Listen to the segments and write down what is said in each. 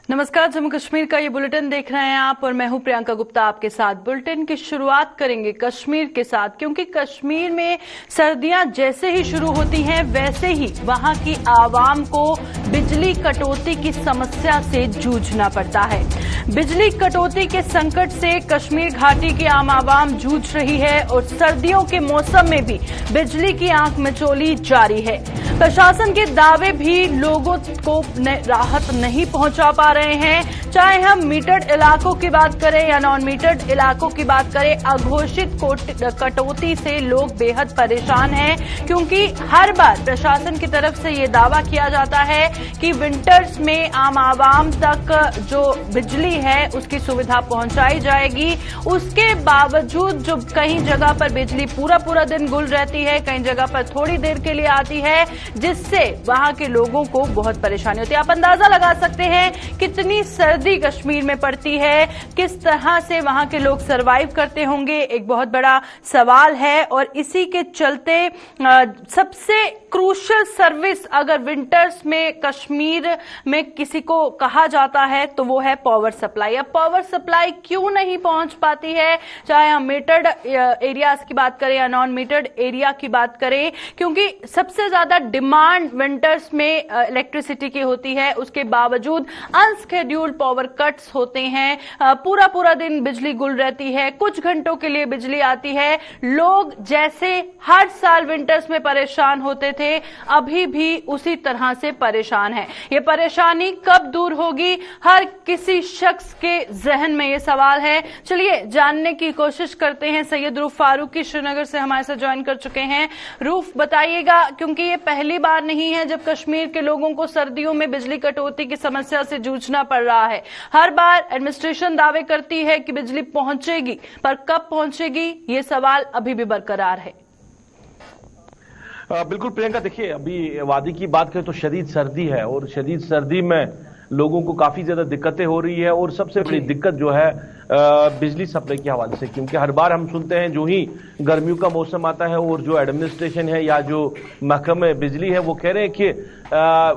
नमस्कार, जम्मू कश्मीर का ये बुलेटिन देख रहे हैं आप और मैं हूं प्रियंका गुप्ता आपके साथ। बुलेटिन की शुरुआत करेंगे कश्मीर के साथ, क्योंकि कश्मीर में सर्दियां जैसे ही शुरू होती हैं वैसे ही वहां की आवाम को बिजली कटौती की समस्या से जूझना पड़ता है। बिजली कटौती के संकट से कश्मीर घाटी की आम आवाम जूझ रही है और सर्दियों के मौसम में भी बिजली की आंख मिचौली जारी है। प्रशासन के दावे भी लोगों को राहत नहीं पहुंचा पा रहे हैं। चाहे हम मीटर्ड इलाकों की बात करें या नॉन मीटर्ड इलाकों की बात करें, अघोषित कटौती से लोग बेहद परेशान हैं, क्योंकि हर बार प्रशासन की तरफ से ये दावा किया जाता है कि विंटर्स में आम आवाम तक जो बिजली है उसकी सुविधा पहुंचाई जाएगी। उसके बावजूद जो कई जगह पर बिजली पूरा पूरा दिन गुल रहती है, कई जगह पर थोड़ी देर के लिए आती है, जिससे वहां के लोगों को बहुत परेशानी होती है। आप अंदाजा लगा सकते हैं कितनी सर्दी कश्मीर में पड़ती है, किस तरह से वहां के लोग सरवाइव करते होंगे, एक बहुत बड़ा सवाल है। और इसी के चलते सबसे क्रूशियल सर्विस अगर विंटर्स में कश्मीर में किसी को कहा जाता है तो वो है पावर सप्लाई। अब पावर सप्लाई क्यों नहीं पहुंच पाती है, चाहे हम मीटर्ड एरियाज की बात करें या नॉन मीटर्ड एरिया की बात करें, क्योंकि सबसे ज्यादा डिमांड विंटर्स में इलेक्ट्रिसिटी की होती है। उसके बावजूद अनस्केड्यूल्ड पावर कट्स होते हैं, पूरा पूरा दिन बिजली गुल रहती है, कुछ घंटों के लिए बिजली आती है। लोग जैसे हर साल विंटर्स में परेशान होते थे, अभी भी उसी तरह से परेशान है। ये परेशानी कब दूर होगी, हर किसी शख्स के जहन में ये सवाल है। चलिए जानने की कोशिश करते हैं। सैयद रूफ फारूकी श्रीनगर से हमारे साथ ज्वाइन कर चुके हैं। रूफ, बताइएगा, क्योंकि ये पहली बार नहीं है जब कश्मीर के लोगों को सर्दियों में बिजली कटौती की समस्या से जूझना पड़ रहा है। हर बार एडमिनिस्ट्रेशन दावे करती है कि बिजली पहुंचेगी, पर कब पहुंचेगी ये सवाल अभी भी बरकरार है। बिल्कुल प्रियंका, देखिए अभी वादी की बात करें तो शदीद सर्दी है और शदीद सर्दी में लोगों को काफी ज्यादा दिक्कतें हो रही है। और सबसे बड़ी दिक्कत जो है बिजली सप्लाई के हवाले से, क्योंकि हर बार हम सुनते हैं जो ही गर्मियों का मौसम आता है और जो एडमिनिस्ट्रेशन है या जो महकमे बिजली है वो कह रहे हैं कि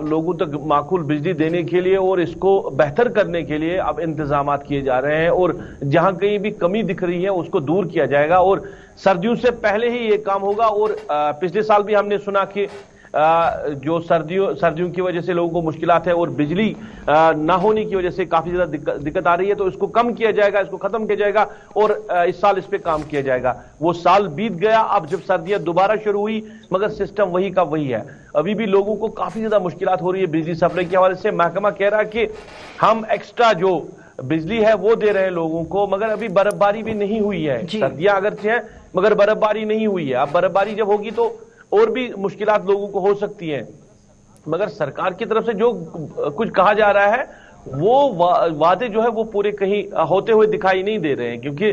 लोगों तक माकूल बिजली देने के लिए और इसको बेहतर करने के लिए अब इंतजाम किए जा रहे हैं और जहां कहीं भी कमी दिख रही है उसको दूर किया जाएगा और सर्दियों से पहले ही ये काम होगा। और पिछले साल भी हमने सुना कि जो सर्दियों की वजह से लोगों को मुश्किलात है और बिजली ना होने की वजह से काफी ज्यादा दिक्कत आ रही है, तो इसको कम किया जाएगा, इसको खत्म किया जाएगा और इस साल इस पे काम किया जाएगा। वो साल बीत गया, अब जब सर्दियां दोबारा शुरू हुई मगर सिस्टम वही का वही है। अभी भी लोगों को काफी ज्यादा मुश्किलात हो रही है बिजली सप्लाई के हवाले से। महकमा कह रहा है कि हम एक्स्ट्रा जो बिजली है वो दे रहे हैं लोगों को, मगर अभी बर्फबारी भी नहीं हुई है। सर्दियां अगरचे हैं मगर बर्फबारी नहीं हुई है। अब बर्फबारी जब होगी तो और भी मुश्किलात लोगों को हो सकती हैं। मगर सरकार की तरफ से जो कुछ कहा जा रहा है वो वादे जो है वो पूरे कहीं होते हुए दिखाई नहीं दे रहे हैं, क्योंकि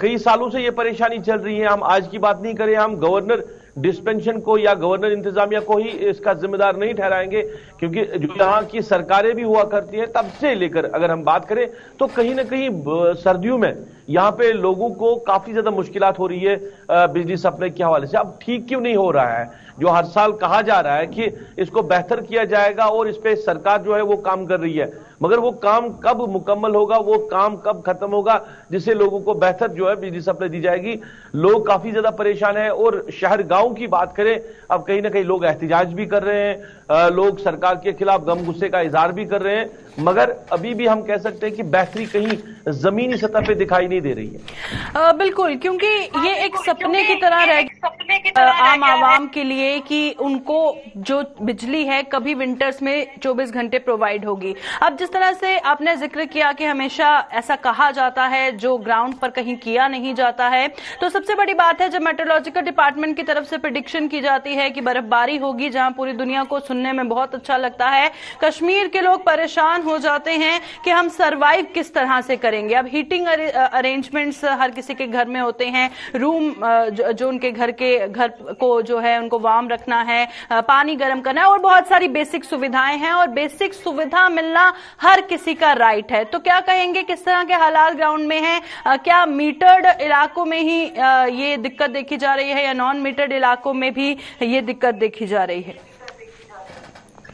कई सालों से ये परेशानी चल रही है। हम आज की बात नहीं करें, हम गवर्नर डिस्पेंशन को या गवर्नर इंतजामिया को ही इसका जिम्मेदार नहीं ठहराएंगे, क्योंकि जो यहाँ की सरकारें भी हुआ करती हैं तब से लेकर अगर हम बात करें तो कहीं ना कहीं सर्दियों में यहाँ पे लोगों को काफी ज्यादा मुश्किलात हो रही है बिजली सप्लाई के हवाले से। अब ठीक क्यों नहीं हो रहा है? जो हर साल कहा जा रहा है कि इसको बेहतर किया जाएगा और इस पे सरकार जो है वो काम कर रही है, मगर वो काम कब मुकम्मल होगा, वो काम कब खत्म होगा जिससे लोगों को बेहतर जो है बिजली सप्लाई दी जाएगी? लोग काफी ज्यादा परेशान हैं। और शहर गांव की बात करें, अब कहीं ना कहीं लोग एहतिजाज भी कर रहे हैं, लोग सरकार के खिलाफ गम गुस्से का इजहार भी कर रहे हैं, मगर अभी भी हम कह सकते हैं कि बेहतरी कहीं जमीनी सतह पे दिखाई नहीं दे रही है। बिल्कुल, क्योंकि ये एक सपने की तरह रह आम आवाम के लिए कि उनको जो बिजली है कभी विंटर्स में 24 घंटे प्रोवाइड होगी। अब जिस तरह से आपने जिक्र किया कि हमेशा ऐसा कहा जाता है जो ग्राउंड पर कहीं किया नहीं जाता है, तो सबसे बड़ी बात है जब मेट्रोलॉजिकल डिपार्टमेंट की तरफ से प्रेडिक्शन की जाती है कि बर्फबारी होगी, जहां पूरी दुनिया को सुनने में बहुत अच्छा लगता है, कश्मीर के लोग परेशान हो जाते हैं कि हम सरवाइव किस तरह से करेंगे। अब हीटिंग अरेंजमेंट्स हर किसी के घर में होते हैं, रूम जो उनके घर को जो है उनको वार्म रखना है, पानी गर्म करना है और बहुत सारी बेसिक सुविधाएं हैं और बेसिक सुविधा मिलना हर किसी का राइट है। तो क्या कहेंगे, किस तरह के हालात ग्राउंड में हैं? क्या मीटर्ड इलाकों में ही ये दिक्कत देखी जा रही है या नॉन मीटर्ड इलाकों में भी ये दिक्कत देखी जा रही है?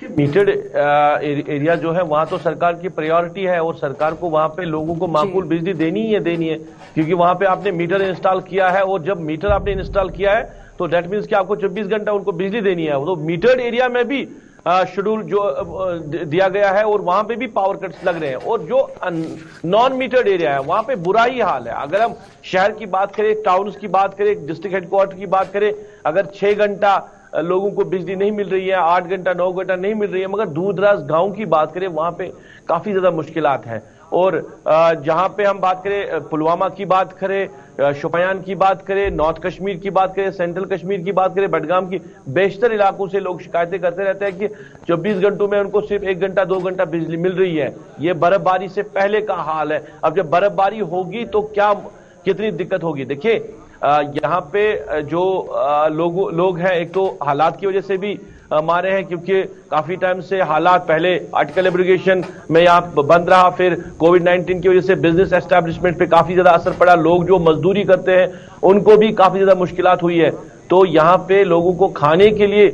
मीटर्ड एरिया जो है वहां तो सरकार की प्रायोरिटी है और सरकार को वहां पे लोगों को माकूल बिजली देनी ही है, क्योंकि वहां पे आपने मीटर इंस्टॉल किया है और जब मीटर आपने इंस्टॉल किया है तो डेट मीन्स कि आपको 24 घंटा उनको बिजली देनी है। तो मीटर्ड एरिया में भी शेड्यूल जो दिया गया है और वहां पे भी पावर कट्स लग रहे हैं, और जो नॉन मीटर्ड एरिया है वहां पे बुरा ही हाल है। अगर हम शहर की बात करें, टाउन्स की बात करें, डिस्ट्रिक्ट हेडक्वार्टर की बात करें, अगर 6 घंटा लोगों को बिजली नहीं मिल रही है, 8 घंटा 9 घंटा नहीं मिल रही है, मगर दूर दराज गांव की बात करें वहां पे काफी ज्यादा मुश्किलात है। और जहां पे हम बात करें, पुलवामा की बात करें, शोपियान की बात करें, नॉर्थ कश्मीर की बात करें, सेंट्रल कश्मीर की बात करें, बडगाम की, बेशतर इलाकों से लोग शिकायतें करते रहते हैं कि 24 घंटों में उनको सिर्फ 1 घंटा 2 घंटा बिजली मिल रही है। ये बर्फबारी से पहले का हाल है। अब जब बर्फबारी होगी तो कितनी दिक्कत होगी। देखिए यहाँ पे जो लोग हैं, एक तो हालात की वजह से भी मारे हैं, क्योंकि काफी टाइम से हालात, पहले आर्टिकल एब्रिगेशन में यहाँ बंद रहा, फिर कोविड-19 की वजह से बिजनेस एस्टैब्लिशमेंट पे काफी ज्यादा असर पड़ा, लोग जो मजदूरी करते हैं उनको भी काफी ज्यादा मुश्किलात हुई है। तो यहाँ पे लोगों को खाने के लिए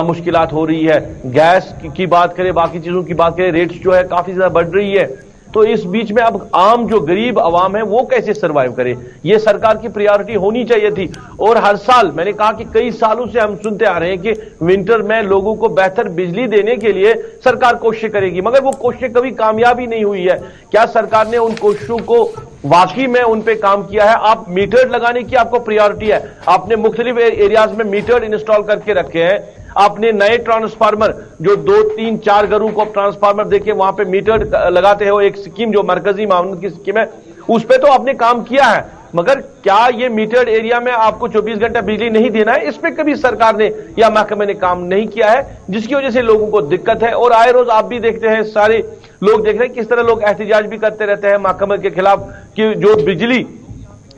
मुश्किलात हो रही है। गैस की बात करें, बाकी चीजों की बात करें, रेट्स जो है काफी ज्यादा बढ़ रही है। तो इस बीच में अब आम जो गरीब आवाम है वो कैसे सरवाइव करे, ये सरकार की प्रायोरिटी होनी चाहिए थी। और हर साल मैंने कहा कि कई सालों से हम सुनते आ रहे हैं कि विंटर में लोगों को बेहतर बिजली देने के लिए सरकार कोशिश करेगी, मगर वो कोशिश कभी कामयाब ही नहीं हुई है। क्या सरकार ने उन कोशिशों को वाकई में उन पे काम किया है? आप मीटर लगाने की आपको प्रायोरिटी है, आपने मुख्तलिफ एरियाज में मीटर इंस्टॉल करके रखे हैं, आपने नए ट्रांसफार्मर जो 2, 3, 4 घरों को ट्रांसफार्मर देके वहां पे मीटर लगाते हो, एक स्कीम जो मरकजी मामलों की स्कीम है उस पे तो आपने काम किया है, मगर क्या ये मीटर्ड एरिया में आपको 24 घंटा बिजली नहीं देना है, इस पे कभी सरकार ने या महकमे ने काम नहीं किया है, जिसकी वजह से लोगों को दिक्कत है। और आए रोज आप भी देखते हैं, सारे लोग देख रहे हैं किस तरह लोग एहतजाज भी करते रहते हैं महकमे के खिलाफ कि जो बिजली,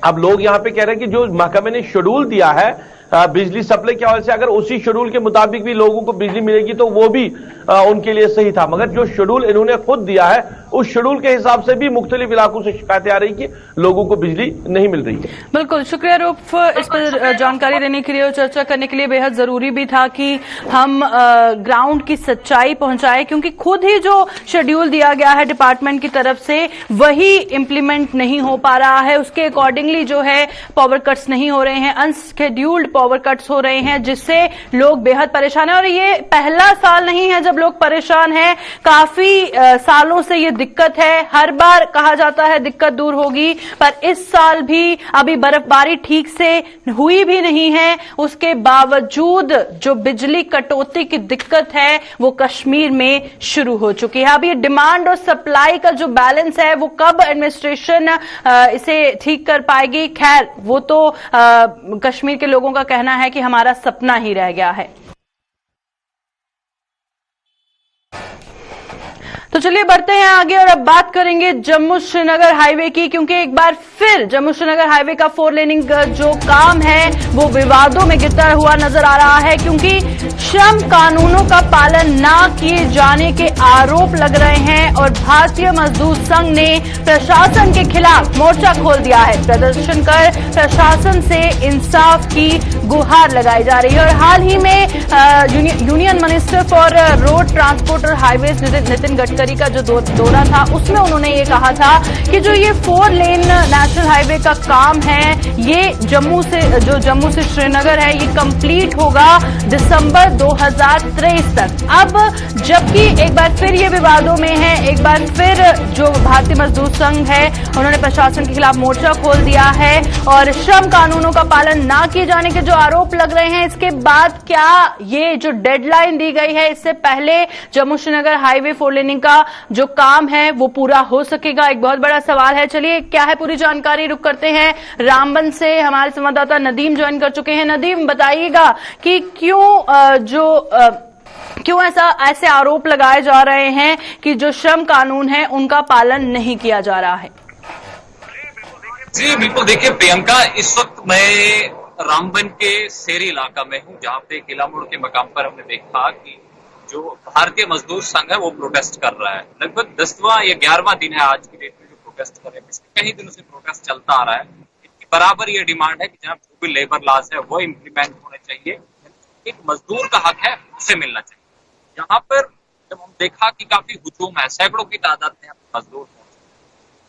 अब लोग यहां पे कह रहे हैं कि जो महकमे ने शेड्यूल दिया है बिजली सप्लाई के हवाले से, अगर उसी शेड्यूल के मुताबिक भी लोगों को बिजली मिलेगी तो वो भी उनके लिए सही था, मगर जो शेड्यूल इन्होंने खुद दिया है उस शेड्यूल के हिसाब से भी मुख्तलिफ इलाकों से शिकायतें आ रही कि लोगों को बिजली नहीं मिल रही है। बिल्कुल, शुक्रिया रूफ इस पर जानकारी देने के लिए और चर्चा करने के लिए। बेहद जरूरी भी था कि हम ग्राउंड की सच्चाई पहुंचाए, क्योंकि खुद ही जो शेड्यूल दिया गया है डिपार्टमेंट की तरफ से वही इम्प्लीमेंट नहीं हो पा रहा है, उसके अकॉर्डिंगली जो है पावर कट्स नहीं हो रहे हैं, अनस्केड्यूल्ड पावर कट्स हो रहे हैं, जिससे लोग बेहद परेशान है। और ये पहला साल नहीं है जब लोग परेशान हैं, काफी सालों से ये दिक्कत है। हर बार कहा जाता है दिक्कत दूर होगी, पर इस साल भी अभी बर्फबारी ठीक से हुई भी नहीं है, उसके बावजूद जो बिजली कटौती की दिक्कत है वो कश्मीर में शुरू हो चुकी है। अब ये डिमांड और सप्लाई का जो बैलेंस है वो कब एडमिनिस्ट्रेशन इसे ठीक कर पाएगी, खैर वो तो कश्मीर के लोगों का कहना है कि हमारा सपना ही रह गया है। तो चलिए बढ़ते हैं आगे और अब बात करेंगे जम्मू श्रीनगर हाईवे की, क्योंकि एक बार फिर जम्मू श्रीनगर हाईवे का 4 लेनिंग जो काम है वो विवादों में गिरता हुआ नजर आ रहा है, क्योंकि श्रम कानूनों का पालन न किए जाने के आरोप लग रहे हैं और भारतीय मजदूर संघ ने प्रशासन के खिलाफ मोर्चा खोल दिया है। प्रदर्शन कर प्रशासन से इंसाफ की गुहार लगाई जा रही है। और हाल ही में union minister for road transport और हाईवेज नितिन गडकरी का जो दौरा था उसमें उन्होंने ये कहा था कि जो ये 4 लेन नेशनल हाईवे का काम है ये जम्मू से श्रीनगर है, ये कंप्लीट होगा दिसंबर 2023 तक। अब जबकि एक बार फिर ये विवादों में है, एक बार फिर जो भारतीय मजदूर संघ है उन्होंने प्रशासन के खिलाफ मोर्चा खोल दिया है और श्रम कानूनों का पालन न किए जाने के जो आरोप लग रहे हैं, इसके बाद क्या ये जो डेडलाइन दी गई है इससे पहले जम्मू श्रीनगर हाईवे 4 लेनिंग का जो काम है वो पूरा हो सकेगा, एक बहुत बड़ा सवाल है। चलिए क्या है पूरी जानकारी, रुक करते हैं रामबन से, हमारे संवाददाता नदीम ज्वाइन कर चुके हैं। नदीम बताइएगा कि क्यों ऐसे आरोप लगाए जा रहे हैं कि जो श्रम कानून है उनका पालन नहीं किया जा रहा है। जी बिल्कुल, देखिए प्रियंका, इस वक्त मैं रामबन के शहरी इलाका में हूं, जहां पे किला मोड़ के मकाम पर हमने देखा कि जो भारतीय मजदूर संघ है वो प्रोटेस्ट कर रहा है। लगभग 10वां या 11वां दिन है आज की डेट में जो प्रोटेस्ट कर रहे हैं। पिछले कई दिनों से प्रोटेस्ट चलता आ रहा है। इनकी बराबर ये डिमांड है कि जनाब जो भी लेबर लॉज है वो इम्प्लीमेंट होने चाहिए, एक मजदूर का हक है उसे मिलना चाहिए। यहाँ पर जब हम देखा कि काफी हुजूम है, सैकड़ों की तादाद में मजदूर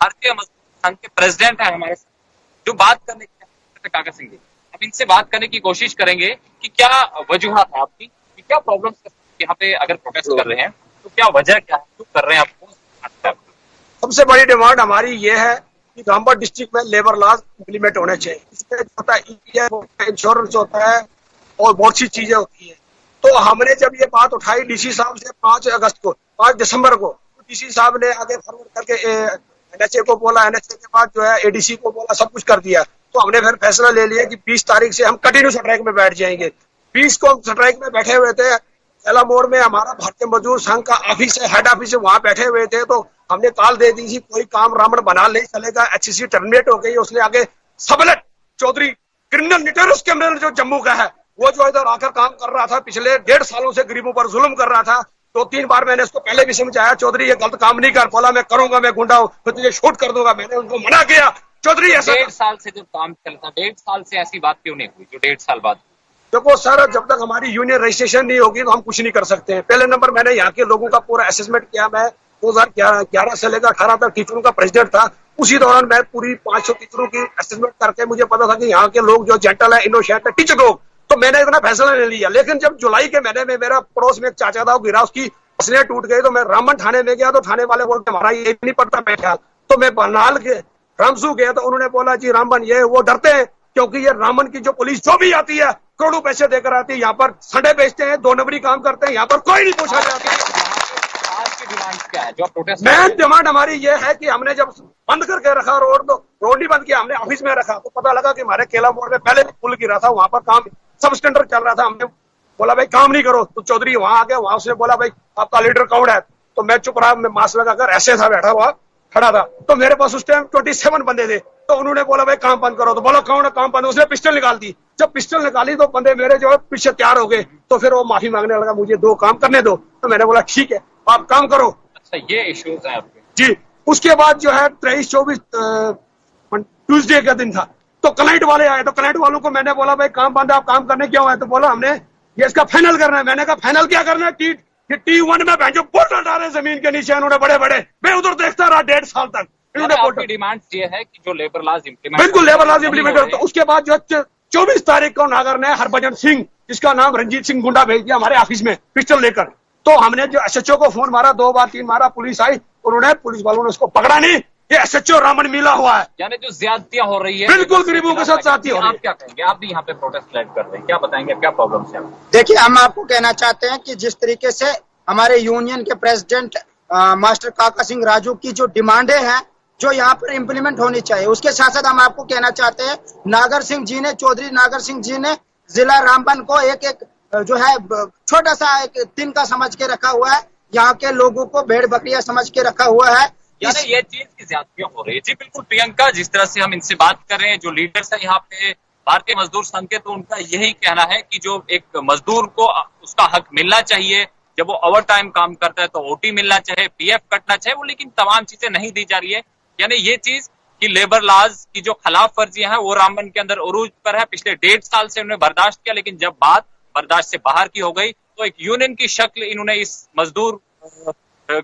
भारतीय मजदूर संघ के प्रेसिडेंट है हमारे साथ, जो बात करने के काका सिंह जी, हम इनसे बात करने की कोशिश करेंगे कि क्या वजूहत है आपकी, कि क्या प्रॉब्लम्स यहाँ पे अगर प्रोटेस्ट कर रहे हैं तो क्या वजह क्या है, क्यों कर रहे हैं आप? सबसे बड़ी डिमांड हमारी ये है कि रामबन डिस्ट्रिक्ट में लेबर लॉज इम्प्लीमेंट होने चाहिए। इसमें होता है EPF होता है, इंश्योरेंस होता है और बहुत सी चीजें होती है। तो हमने जब ये बात उठाई डीसी साहब से 5 दिसंबर को, तो डीसी साहब ने आगे फॉरवर्ड करके NHA को बोला, NHA के बाद जो है ADC को बोला, सब कुछ कर दिया। तो हमने फिर फैसला ले लिया कि 20 तारीख से हम कंटिन्यू स्ट्राइक में बैठ जाएंगे। 20 को हम स्ट्राइक में बैठे हुए थे। कैला मोड़ में हमारा भारतीय मजदूर संघ का ऑफिस है, हेड ऑफिस है, वहां बैठे हुए थे। तो हमने कॉल दे दी थी कोई काम रावण बना नहीं चलेगा, HCC टर्मिनेट हो गई। उसने आगे सबलट चौधरी क्रिमिनल निटोरियस क्रिमिनल जो जम्मू का है, वो जो इधर आकर काम कर रहा था, पिछले 1.5 सालों से गरीबों पर जुल्म कर रहा था। 2-3 बार मैंने उसको पहले भी समझाया, चौधरी ये गलत काम नहीं कर, बोला मैं करूंगा, मैं गुंडा हूं, मैं तुझे शूट कर दूंगा। मैंने उनको मना किया, चौधरी ऐसा 1.5 साल से जब काम चलता, 1.5 साल से ऐसी बात क्यों नहीं हुई जो 1.5 साल बाद? देखो सर, जब तक हमारी यूनियन रजिस्ट्रेशन नहीं होगी तो हम कुछ नहीं कर सकते हैं। पहले नंबर मैंने यहाँ के लोगों का पूरा असेसमेंट किया। मैं 2011 से लेकर 18 तक टीचरों का प्रेसिडेंट था। उसी दौरान मैं पूरी 500 टीचरों की असेसमेंट करके मुझे पता था कि यहाँ के लोग जो जेंटल है, इनोसेंट है, टीचर लोग, तो मैंने इतना फैसला ले लिया। लेकिन जब जुलाई के महीने में मेरा पड़ोस में एक चाचा था, वो गिरा, उसकी पसलियां टूट गई। तो मैं रामबन थाने में गया, तो थाने वाले बोलते हमारा ये नहीं पड़ता बैठा। तो मैं बरनाल के रामसू गया, तो उन्होंने बोला जी रामबन ये वो डरते हैं क्योंकि ये रामबन की जो पुलिस जो भी आती है करोड़ों पैसे देकर आती है, यहाँ पर संडे बेचते हैं, 2 नंबरी काम करते हैं, यहाँ पर कोई नहीं पूछा जाता। आपकी डिमांड क्या है जो आप प्रोटेस्ट? मेन डिमांड हमारी ये है कि हमने जब बंद करके रखा रोड, तो रोड नहीं बंद किया, हमने ऑफिस में रखा। तो पता लगा कि हमारे केला मोड़ में पहले पुल गिरा था, वहां पर काम सब स्टैंडर्ड चल रहा था। हमने बोला भाई काम नहीं करो, तो चौधरी वहां आ गया। वहां उसने बोला भाई आपका लीडर कौन है? तो मैं चुप रहा, मैं मास्क लगाकर ऐसे था बैठा हुआ, खड़ा था। तो मेरे पास उस टाइम 27 बंदे थे। तो उन्होंने बोला भाई काम बंद करो। तो बोला कौन है काम बंद? उसने पिस्टल निकाल दी। जब पिस्टल निकाली तो बंदे मेरे जो है पीछे तैयार हो गए। तो फिर वो माफी मांगने लगा, मुझे 2 काम करने दो। तो मैंने बोला ठीक है आप काम करो। अच्छा, ये इश्यूज है आपके? जी। उसके बाद जो है 23-24 ट्यूजडे का दिन था, तो क्लाइंट वाले आए। तो क्लाइंट वालों को मैंने बोला भाई काम बंद है, आप काम करने क्यों आए? तो बोला हमने ये इसका फाइनल करना है। मैंने कहा फाइनल क्या करना है? T1 में भैंसो बोतल डाले जमीन के नीचे, उन्होंने बड़े बड़े, मैं उधर देखता रहा 1.5 साल तक। आपकी डिमांड ये है कि जो लेबर लॉज इम्प्लीमेंट, बिल्कुल लेबर लॉज इम्प्लीमेंट करता। उसके बाद जो 24 तारीख को नागर ने हरभजन सिंह, जिसका नाम रंजीत सिंह गुंडा, भेज दिया हमारे ऑफिस में पिस्टल लेकर। तो हमने जो SHO को फोन मारा, 2 बार 3 मारा, पुलिस आई, उन्होंने पुलिस वालों ने उसको पकड़ा नहीं। ये SHO रामन मिला हुआ है, यानी जो ज्यादतियां हो रही है बिल्कुल गरीबों के साथ साथी हो रही है। आप क्या कहेंगे? आप भी यहाँ पे प्रोटेस्ट लाइव कर रहे हैं, क्या बताएंगे, क्या प्रॉब्लम है? देखिए, हम आपको कहना चाहते हैं कि जिस तरीके से हमारे यूनियन के प्रेसिडेंट मास्टर काका सिंह राजू की जो डिमांडें हैं, जो यहाँ पर इम्प्लीमेंट होनी चाहिए, उसके साथ साथ हम आपको कहना चाहते हैं नागर सिंह जी ने, चौधरी नागर सिंह जी ने जिला रामबन को एक जो है छोटा सा एक तिनका समझ के रखा हुआ है। यहाँ के लोगों को भेड़ बकरियां समझ के रखा हुआ है। यानी ये चीज की ज्यादतियां हो रही है। जी बिल्कुल प्रियंका, जिस तरह से हम इनसे बात कर रहे हैं, जो लीडर्स है यहाँ पे भारतीय मजदूर संघ के, तो उनका यही कहना है कि जो एक मजदूर को उसका हक मिलना चाहिए, जब वो ओवर टाइम काम करता है तो OT मिलना चाहिए, PF कटना चाहिए, वो लेकिन तमाम चीजें नहीं दी जा रही है। यानी ये चीज कि लेबर लॉज की जो खिलाफ वर्जियां हैं वो रामबन के अंदर उरूज पर है। पिछले 1.5 साल से उन्होंने बर्दाश्त किया, लेकिन जब बात बर्दाश्त से बाहर की हो गई तो एक यूनियन की शक्ल इन्होंने इस मजदूर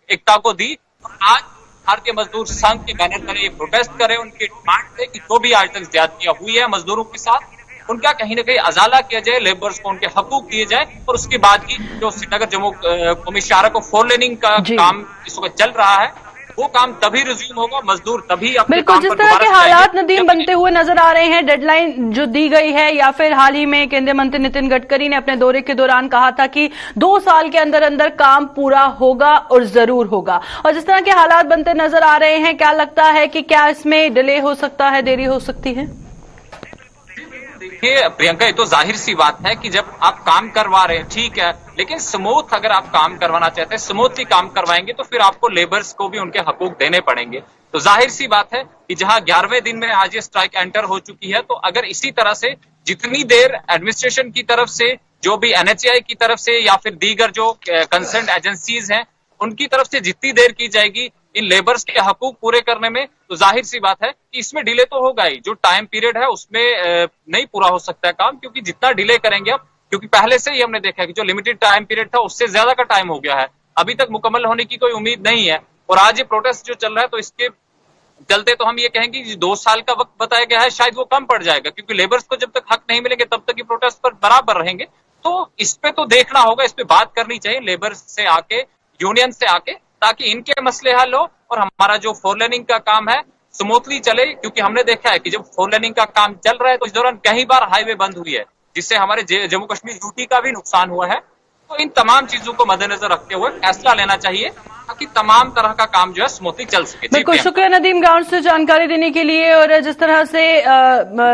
एकता को दी। आज भारतीय मजदूर संघ के बैनर पर ये प्रोटेस्ट करे, उनकी डिमांड है कि जो भी आज तक ज्यादतियां हुई है मजदूरों के साथ, उनका कहीं ना कहीं अजाला किया जाए, लेबर्स को उनके हकूक दिए जाए। और उसके बाद की जो श्रीनगर जम्मू कौमी शाहरा को 4 लेनिंग का काम इस वक्त चल रहा है, वो काम तभी रिज्यूम होगा, मजदूर तभी अपने बिल्कुल। जिस तरह के हालात नदीम बनते हुए नजर आ रहे हैं, डेडलाइन जो दी गई है, या फिर हाल ही में केंद्रीय मंत्री नितिन गडकरी ने अपने दौरे के दौरान कहा था कि 2 साल के अंदर अंदर काम पूरा होगा और जरूर होगा, और जिस तरह के हालात बनते नजर आ रहे हैं, क्या लगता है कि क्या इसमें डिले हो सकता है, देरी हो सकती है? देखिए प्रियंका, ये तो जाहिर सी बात है कि जब आप काम करवा रहे हैं, ठीक है, लेकिन स्मूथ अगर आप काम करवाना चाहते हैं, स्मूथली काम करवाएंगे तो फिर आपको लेबर्स को भी उनके हकूक देने पड़ेंगे। तो जाहिर सी बात है कि जहां 11वें दिन में आज ये स्ट्राइक एंटर हो चुकी है, तो अगर इसी तरह से जितनी देर एडमिनिस्ट्रेशन की तरफ से, जो भी NHAI की तरफ से, या फिर दीगर जो कंसर्न एजेंसीज हैं उनकी तरफ से जितनी देर की जाएगी इन लेबर्स के हकूक पूरे करने में, तो जाहिर सी बात है कि इसमें डिले तो होगा ही। जो टाइम पीरियड है उसमें नहीं पूरा हो सकता है काम, क्योंकि जितना डिले करेंगे आप, क्योंकि पहले से ही हमने देखा है कि जो लिमिटेड टाइम पीरियड था उससे ज्यादा का टाइम हो गया है। अभी तक मुकम्मल होने की कोई उम्मीद नहीं है। और आज ये प्रोटेस्ट जो चल रहा है तो इसके चलते तो हम ये कहेंगे कि 2 साल का वक्त बताया गया है, शायद वो कम पड़ जाएगा, क्योंकि लेबर्स को जब तक हक नहीं मिलेंगे तब तक ये प्रोटेस्ट पर बराबर रहेंगे। तो इस पे तो देखना होगा, इस पे बात करनी चाहिए लेबर्स से आके, यूनियन से आके, ताकि इनके मसले हल हो और हमारा जो 4 लेनिंग का काम है स्मूथली चले। क्योंकि हमने देखा है कि जब 4 लेनिंग का काम चल रहा है तो इस दौरान कई बार हाईवे बंद हुई है, जिससे हमारे जम्मू कश्मीर यूटी का भी नुकसान हुआ है। तो इन तमाम चीजों को मद्देनजर रखते हुए फैसला लेना चाहिए ताकि तमाम तरह का काम जो है स्मूथली चल सके। बिल्कुल, शुक्रिया नदीम ग्राउंड से जानकारी देने के लिए। और जिस तरह से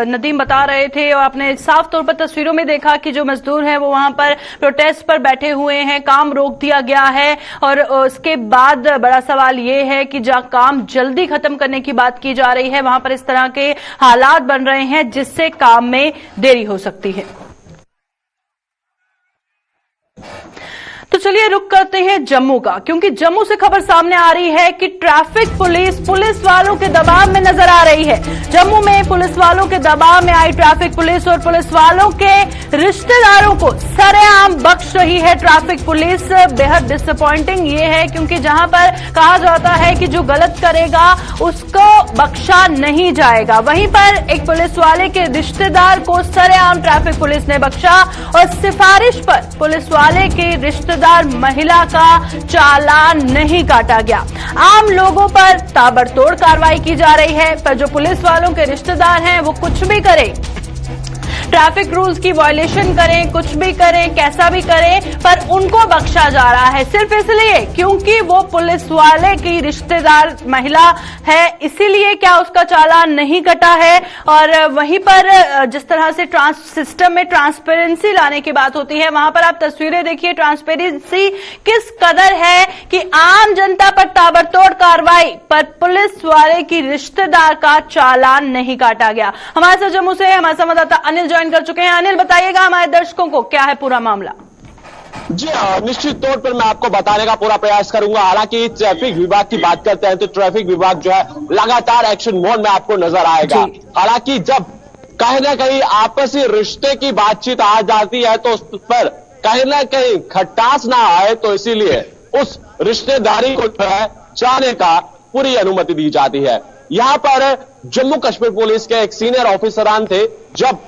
नदीम बता रहे थे और आपने साफ तौर पर तस्वीरों में देखा कि जो मजदूर हैं वो वहां पर प्रोटेस्ट पर बैठे हुए हैं, काम रोक दिया गया है। और उसके बाद बड़ा सवाल ये है कि जहां काम जल्दी खत्म करने की बात की जा रही है वहां पर इस तरह के हालात बन रहे हैं जिससे काम में देरी हो सकती है। तो चलिए रुक करते हैं जम्मू का, क्योंकि जम्मू से खबर सामने आ रही है कि ट्रैफिक पुलिस वालों के दबाव में नजर आ रही है। जम्मू में पुलिस वालों के दबाव में आई ट्रैफिक पुलिस और पुलिस वालों के रिश्तेदारों को सरेआम बख्श रही है ट्रैफिक पुलिस। बेहद डिसअपॉइंटिंग ये है, क्योंकि जहां पर कहा जाता है कि जो गलत करेगा उसको बख्शा नहीं जाएगा, वहीं पर एक पुलिस वाले के रिश्तेदार को सरेआम ट्रैफिक पुलिस ने बख्शा और सिफारिश पर पुलिस वाले के रिश्तेदार महिला का चालान नहीं काटा गया। आम लोगों पर ताबड़तोड़ कार्रवाई की जा रही है, पर जो पुलिस वालों के रिश्तेदार हैं वो कुछ भी करें, ट्रैफिक रूल्स की वायलेशन करें, कुछ भी करें, कैसा भी करें, पर उनको बख्शा जा रहा है सिर्फ इसलिए क्योंकि वो पुलिस वाले की रिश्तेदार महिला है, इसीलिए क्या उसका चालान नहीं कटा है। और वहीं पर जिस तरह से सिस्टम में ट्रांसपेरेंसी लाने की बात होती है, वहां पर आप तस्वीरें देखिए, ट्रांसपेरेंसी किस कदर है कि आम जनता पर ताबड़तोड़ कार्रवाई, पर पुलिस वाले की रिश्तेदार का चालान नहीं काटा गया। हमारे साथ जम्मू से हमारे संवाददाता अनिल ज्वाइन कर चुके हैं। अनिल, बताइएगा हमारे दर्शकों को क्या है पूरा मामला। जी निश्चित तौर पर मैं आपको बताने का पूरा प्रयास करूंगा। हालांकि ट्रैफिक विभाग की बात करते हैं तो ट्रैफिक विभाग जो है लगातार एक्शन मोड में आपको नजर आएगा। हालांकि जब कहीं ना कहीं आपसी रिश्ते की बातचीत आ जाती है तो उस पर कहीं ना कहीं खटास ना आए, तो इसीलिए उस रिश्तेदारी को जो है जाने का पूरी अनुमति दी जाती है। यहां पर जम्मू कश्मीर पुलिस के एक सीनियर ऑफिसरान थे, जब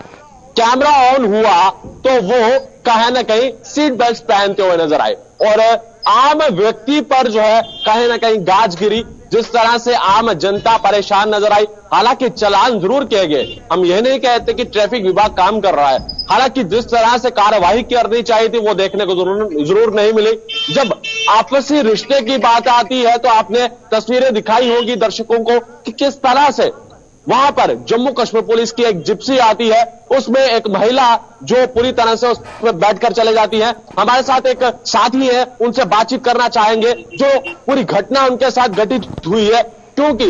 कैमरा ऑन हुआ तो वो कहीं ना कहीं सीट बेल्ट पहनते हुए नजर आए और आम व्यक्ति पर जो है कहीं ना कहीं गाज गिरी, जिस तरह से आम जनता परेशान नजर आई। हालांकि चालान जरूर किए गए, हम यह नहीं कहते कि ट्रैफिक विभाग काम कर रहा है, हालांकि जिस तरह से कार्यवाही करनी चाहिए थी वो देखने को जरूर नहीं मिली। जब आपसी रिश्ते की बात आती है तो आपने तस्वीरें दिखाई होगी दर्शकों को कि किस तरह से वहां पर जम्मू कश्मीर पुलिस की एक जिप्सी आती है, उसमें एक महिला जो पूरी तरह से उसमें बैठकर चले जाती है। हमारे साथ एक साथी है, उनसे बातचीत करना चाहेंगे जो पूरी घटना उनके साथ घटित हुई है, क्योंकि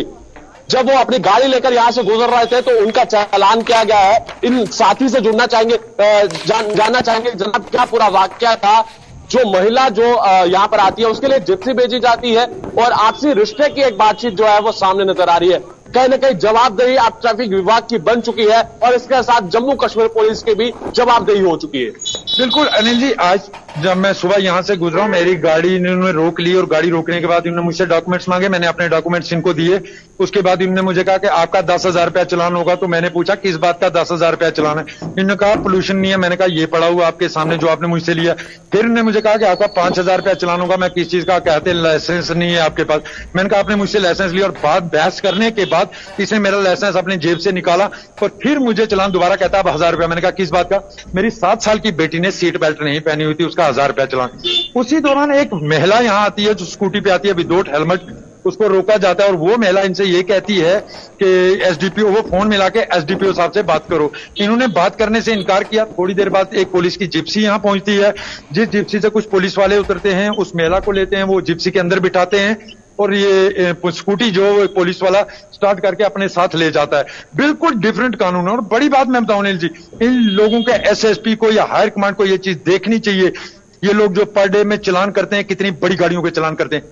जब वो अपनी गाड़ी लेकर यहां से गुजर रहे थे तो उनका चालान किया गया है। इन साथी से जुड़ना चाहेंगे, जानना चाहेंगे जनाब क्या पूरा वाकया था। जो महिला जो यहां पर आती है उसके लिए जिप्सी भेजी जाती है और आपसी रिश्ते की एक बातचीत जो है वो सामने नजर आ रही है। कहीं ना कहीं जवाबदेही आप ट्रैफिक विभाग की बन चुकी है और इसके साथ जम्मू कश्मीर पुलिस की भी जवाबदेही हो चुकी है। बिल्कुल अनिल जी, आज जब मैं सुबह यहां से गुजरा, मेरी गाड़ी इन्होंने रोक ली और गाड़ी रोकने के बाद इन्होंने मुझसे डॉक्यूमेंट्स मांगे, मैंने अपने डॉक्यूमेंट्स इनको दिए। उसके बाद इन्होंने मुझे कहा कि आपका 10,000 रुपया चलान होगा। तो मैंने पूछा किस बात का 10,000 रुपया चलान है? इन्होंने कहा पोल्यूशन नहीं है। मैंने कहा ये पड़ा हुआ आपके सामने जो आपने मुझसे लिया। फिर इन्होंने मुझे कहा कि आपका 5,000 रुपया चलान होगा। मैं किस चीज का? कहते लाइसेंस नहीं है आपके पास। मैंने कहा आपने मुझसे लाइसेंस लिया, और बात बहस करने के बाद इसने मेरा लाइसेंस अपनी जेब से निकाला और फिर मुझे चलान दोबारा कहता है 1,000 रुपया। मैंने कहा किस बात का? मेरी 7 साल की बेटी ने सीट बेल्ट नहीं पहनी हुई थी, उसका 1,000 रुपया चलान। उसी दौरान एक महिला यहां आती है जो स्कूटी पे आती है विदाउट हेलमेट, उसको रोका जाता है और वो महिला इनसे ये कहती है कि एसडीपीओ, वो फोन मिला के एसडीपीओ साहब से बात करो। इन्होंने बात करने से इनकार किया। थोड़ी देर बाद एक पुलिस की जिप्सी यहां पहुंचती है, जिस जिप्सी से कुछ पुलिस वाले उतरते हैं, उस महिला को लेते हैं, वो जिप्सी के अंदर बिठाते हैं और ये स्कूटी जो पुलिस वाला स्टार्ट करके अपने साथ ले जाता है। बिल्कुल डिफरेंट कानून है। और बड़ी बात मैं बताऊं अनिल जी, इन लोगों के एसएसपी को या हायर कमांड को ये चीज देखनी चाहिए। ये लोग जो पर डे में चलान करते हैं, कितनी बड़ी गाड़ियों के चलान करते हैं।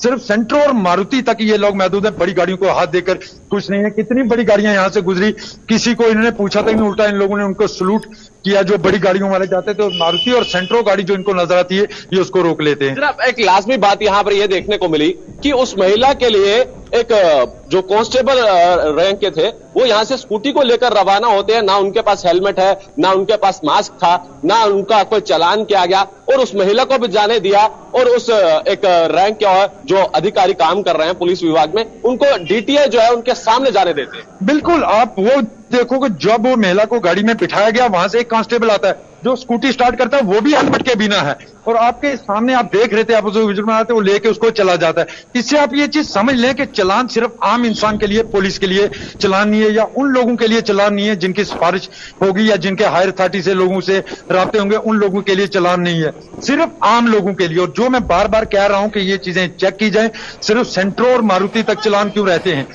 सिर्फ सेंट्रो और मारुति तक ये लोग महदूद है, बड़ी गाड़ियों को हाथ देकर कुछ नहीं है। कितनी बड़ी गाड़ियां यहां से गुजरी, किसी को इन्होंने पूछा तक नहीं, उल्टा इन लोगों ने उनको सलूट किया। जो बड़ी गाड़ियों वाले जाते थे, तो मारुति और सेंट्रो गाड़ी जो इनको नजर आती है, ये उसको रोक लेते हैं। जनाब, एक लाजमी बात यहां पर यह देखने को मिली कि उस महिला के लिए एक जो कांस्टेबल रैंक के थे, वो यहां से स्कूटी को लेकर रवाना होते हैं। ना उनके पास हेलमेट है, ना उनके पास मास्क था, ना उनका कोई चालान किया गया, और उस महिला को भी जाने दिया। और उस एक रैंक के जो अधिकारी काम कर रहे हैं पुलिस विभाग में, उनको डीटीआई जो है उनके सामने जाने देते हैं। बिल्कुल, आप वो देखो कि जब वो महिला को गाड़ी में बिठाया गया, वहां से एक कांस्टेबल आता है, जो स्कूटी स्टार्ट करता है वो भी हेलमेट के बिना है, और आपके सामने आप देख रहे थे, आप उसे विजुअल में आते, वो लेके उसको चला जाता है। इससे आप ये चीज समझ लें कि चलान सिर्फ आम इंसान के लिए, पुलिस के लिए चलान नहीं है, या उन लोगों के लिए चलान नहीं है जिनकी सिफारिश होगी या जिनके हायर अथॉरिटी से लोगों से राब्ते होंगे, उन लोगों के लिए चलान नहीं है, सिर्फ आम लोगों के लिए। और जो मैं बार बार कह रहा हूं कि ये चीजें चेक की जाए, सिर्फ सेंट्रो और मारुति तक चलान क्यों रहते हैं,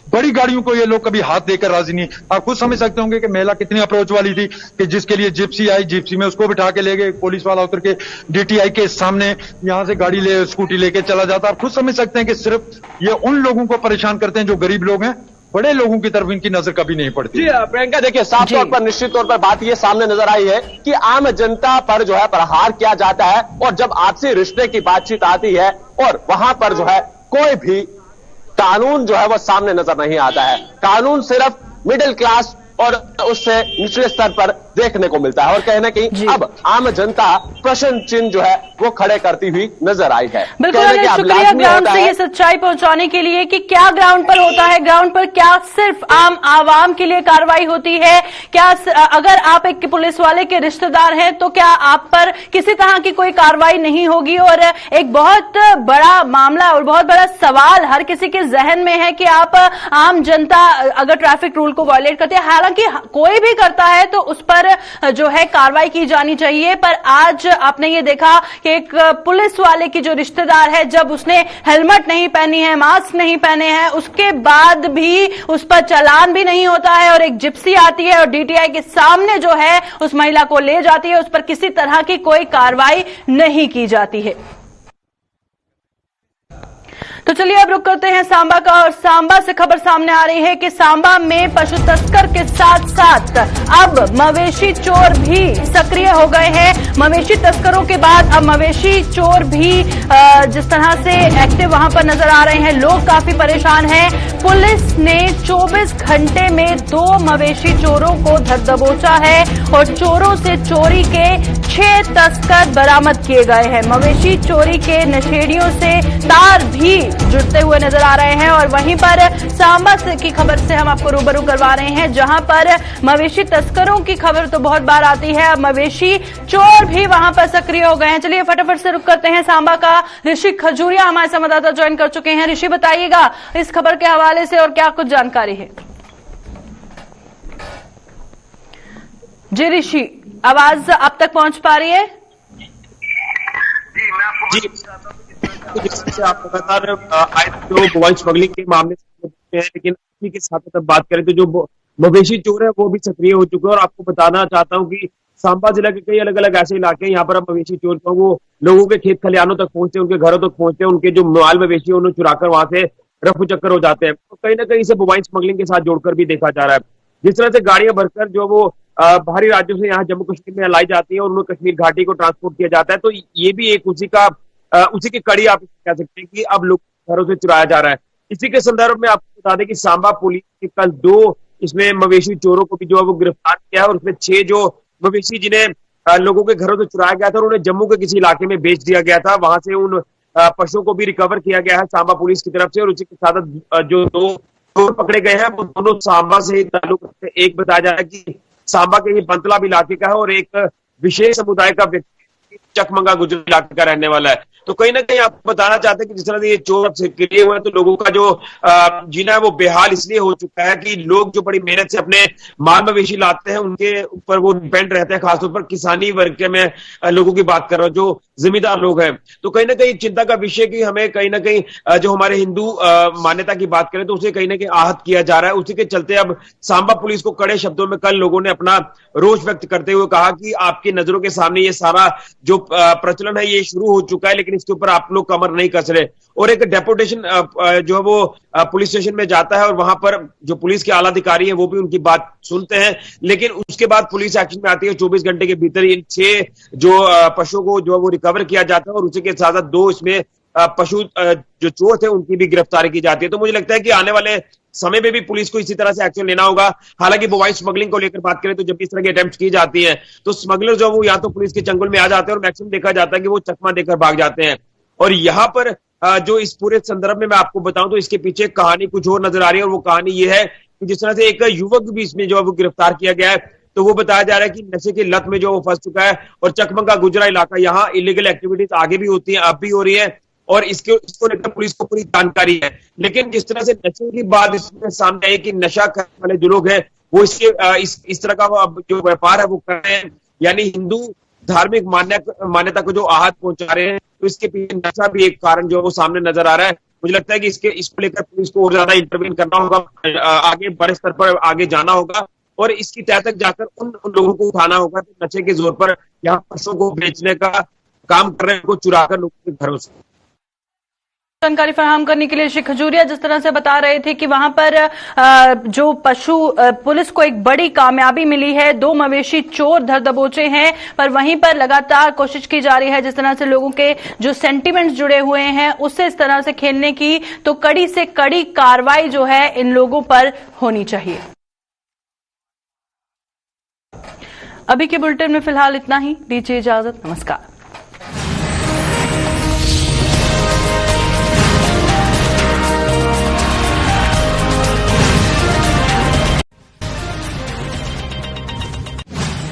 बड़ी गाड़ियों को ये लोग कभी हाथ देकर राजी नहीं। आप खुद समझ सकते होंगे कि महिला कितनी अप्रोच वाली थी, कि जिसके लिए जिप्सी आई, जिप्सी में उसको बिठा के ले गए, पुलिस वाला उतर के डीटीआई के सामने यहां से गाड़ी ले स्कूटी लेके चला जाता। आप खुद समझ सकते हैं कि सिर्फ ये उन लोगों को परेशान करते हैं जो गरीब लोग हैं, बड़े लोगों की तरफ इनकी नजर कभी नहीं पड़ती। जी प्रियंका, देखिए साफ तौर पर, निश्चित तौर पर बात ये सामने नजर आई है कि आम जनता पर जो है प्रहार किया जाता है, और जब आपसी रिश्ते की बातचीत आती है और वहां पर जो है कोई भी कानून जो है वो सामने नजर नहीं आता है। कानून सिर्फ मिडिल क्लास और उससे निचले स्तर पर देखने को मिलता है, और कहीं ना कहीं अब आम जनता प्रश्न चिन्ह जो है वो खड़े करती हुई नजर आई है। बिल्कुल, शुक्रिया ग्राउंड से ये सच्चाई पहुंचाने के लिए कि क्या ग्राउंड पर होता है। ग्राउंड पर क्या सिर्फ आम आवाम के लिए कार्रवाई होती है? क्या अगर आप एक पुलिस वाले के रिश्तेदार हैं तो क्या आप पर किसी तरह की कोई कार्रवाई नहीं होगी? और एक बहुत बड़ा मामला और बहुत बड़ा सवाल हर किसी के जहन में है कि आप आम जनता अगर ट्रैफिक रूल को वायलेट करते हैं, हालांकि कोई भी करता है तो उस पर जो है कार्रवाई की जानी चाहिए, पर आज आपने ये देखा कि एक पुलिस वाले की जो रिश्तेदार है, जब उसने हेलमेट नहीं पहनी है, मास्क नहीं पहने हैं, उसके बाद भी उस पर चालान भी नहीं होता है, और एक जिप्सी आती है और डीटीआई के सामने जो है उस महिला को ले जाती है, उस पर किसी तरह की कोई कार्रवाई नहीं की जाती है। तो चलिए अब रुक करते हैं सांबा का, और सांबा से खबर सामने आ रही है कि सांबा में पशु तस्कर के साथ साथ अब मवेशी चोर भी सक्रिय हो गए हैं। मवेशी तस्करों के बाद अब मवेशी चोर भी जिस तरह से एक्टिव वहां पर नजर आ रहे हैं, लोग काफी परेशान हैं। पुलिस ने 24 घंटे में 2 मवेशी चोरों को धर दबोचा है और चोरों से चोरी के 6 तस्कर बरामद किए गए हैं। मवेशी चोरी के नशेड़ियों से तार भी जुड़ते हुए नजर आ रहे हैं, और वहीं पर सांबा की खबर से हम आपको रूबरू करवा रहे हैं, जहां पर मवेशी तस्करों की खबर तो बहुत बार आती है, अब मवेशी चोर भी वहां पर सक्रिय हो गए हैं। चलिए फटाफट से रुक करते हैं सांबा का। ऋषि खजूरिया हमारे संवाददाता ज्वाइन कर चुके हैं। ऋषि, बताइएगा इस खबर के हवाले से और क्या कुछ जानकारी है? जी ऋषि, आवाज आप तक पहुंच पा रही है? जैसे आप लगातार जो मोबाइल स्मगलिंग के मामले से हैं, लेकिन इसी के साथ अब बात करें तो जो मवेशी चोर है वो भी सक्रिय हो चुके हैं। और आपको बताना चाहता हूं कि सांबा जिला के कई अलग अलग ऐसे इलाके हैं, यहाँ पर अब मवेशी चोर तो वो लोगों के खेत खलिहानों तक पहुंचते हैं, उनके घरों तक पहुंचते हैं, उनके जो माल मवेशी है उन्हें चुराकर वहां से रफू चक्कर हो जाते हैं। तो कहीं ना कहीं इसे मोबाइल स्मगलिंग के साथ जोड़कर भी देखा जा रहा है। जिस तरह से गाड़ियां भरकर जो वो बाहरी राज्यों से यहाँ जम्मू कश्मीर में लाई जाती है और उन्हें कश्मीर घाटी को ट्रांसपोर्ट किया जाता है, तो ये भी एक उसी की कड़ी आप कह सकते हैं कि अब लोग घरों से चुराया जा रहा है। इसी के संदर्भ में आपको बता दें कि सांबा पुलिस ने कल 2 इसमें मवेशी चोरों को भी जो है वो गिरफ्तार किया है, और उसमें 6 जो मवेशी जिन्हें लोगों के घरों से चुराया गया था और उन्हें जम्मू के किसी इलाके में बेच दिया गया था, वहां से उन पशुओं को भी रिकवर किया गया है सांबा पुलिस की तरफ से। और उसी के साथ जो 2 चोर पकड़े गए हैं वो दोनों सांबा से ताल्लुक रखते हैं। एक बताया जा रहा है कि सांबा के ये बंतलाब इलाके का है और एक विशेष समुदाय का व्यक्ति चकमंगा गुजर इलाके का रहने वाला है। तो कहीं ना कहीं आपको बताना चाहते हैं कि जिस तरह से ये चोर अब सक्रिय हुए हैं, तो लोगों का जो जीना है वो बेहाल इसलिए हो चुका है कि लोग जो बड़ी मेहनत से अपने माल मवेशी लाते हैं उनके ऊपर वो डिपेंड रहते हैं। खासतौर पर किसानी वर्ग के मैं लोगों की बात कर रहा हूँ, जो जिम्मेदार लोग हैं। तो कहीं ना कहीं चिंता का विषय कि हमें कहीं ना कहीं जो हमारे हिंदू मान्यता की बात करें तो उसे कहीं ना कहीं आहत किया जा रहा है। उसी के चलते अब सांबा पुलिस को कड़े शब्दों में कल लोगों ने अपना रोष व्यक्त करते हुए कहा कि आपकी नजरों के सामने ये सारा जो प्रचलन है ये शुरू हो चुका है, लेकिन इसके ऊपर आप लोग कमर नहीं कस रहे। और एक डेपुटेशन जो है वो पुलिस स्टेशन में जाता है और वहां पर जो पुलिस के आला अधिकारी हैं वो भी उनकी बात सुनते हैं, लेकिन उसके बाद पुलिस एक्शन में आती है। 24 घंटे के भीतर इन 6 जो पशुओं को जो है वो रिकवर किया जाता है और उसी के साथ साथ 2 इसमें पशु जो चोर थे उनकी भी गिरफ्तारी की जाती है। तो मुझे लगता है कि आने वाले समय में भी पुलिस को इसी तरह से एक्शन लेना होगा। हालांकि मोबाइल स्मगलिंग को लेकर बात करें तो जब इस तरह की अटेम्प्ट की जाती है तो स्मगलर जो वो या तो पुलिस के चंगुल में आ जाते हैं और मैक्सिमम देखा जाता है कि वो चकमा देकर भाग जाते हैं। और यहाँ पर जो इस पूरे संदर्भ में मैं आपको बताऊं तो इसके पीछे कहानी कुछ और नजर आ रही है, और वो कहानी ये है कि जिस तरह से एक युवक भी इसमें जो है वो गिरफ्तार किया गया है, तो वो बताया जा रहा है कि नशे की लत में जो वो फंस चुका है और चकमंगा गुजरा इलाका, यहाँ इलीगल एक्टिविटीज आगे भी होती है, अब भी हो रही है और इसको लेकर पुलिस को पूरी जानकारी है। लेकिन जिस तरह से नशे की बात इसमें सामने आई कि नशा करने वाले जो लोग हैं वो इस तरह का जो व्यापार है वो कर रहे हैं, यानी हिंदू धार्मिक मान्यता को जो आहत पहुंचा रहे हैं, तो इसके पीछे नशा भी एक कारण जो है वो सामने नजर आ रहा है। मुझे लगता है कि इसको लेकर पुलिस को और ज्यादा इंटरवीन करना होगा, आगे बड़े स्तर पर आगे जाना होगा और इसकी तह तक जाकर उन लोगों को उठाना होगा जो नशे के जोर पर यहाँ पशुओं को बेचने का काम कर रहे हैं, को चुरा कर लोगों के घरों से। जानकारी फराहम करने के लिए श्री खजूरिया जिस तरह से बता रहे थे कि वहां पर जो पशु पुलिस को एक बड़ी कामयाबी मिली है, 2 मवेशी चोर धर दबोचे हैं, पर वहीं पर लगातार कोशिश की जा रही है जिस तरह से लोगों के जो सेंटिमेंट्स जुड़े हुए हैं उससे इस तरह से खेलने की, तो कड़ी से कड़ी कार्रवाई जो है इन लोगों पर होनी चाहिए। अभी के बुलेटिन में फिलहाल इतना ही, दीजिए इजाजत, नमस्कार।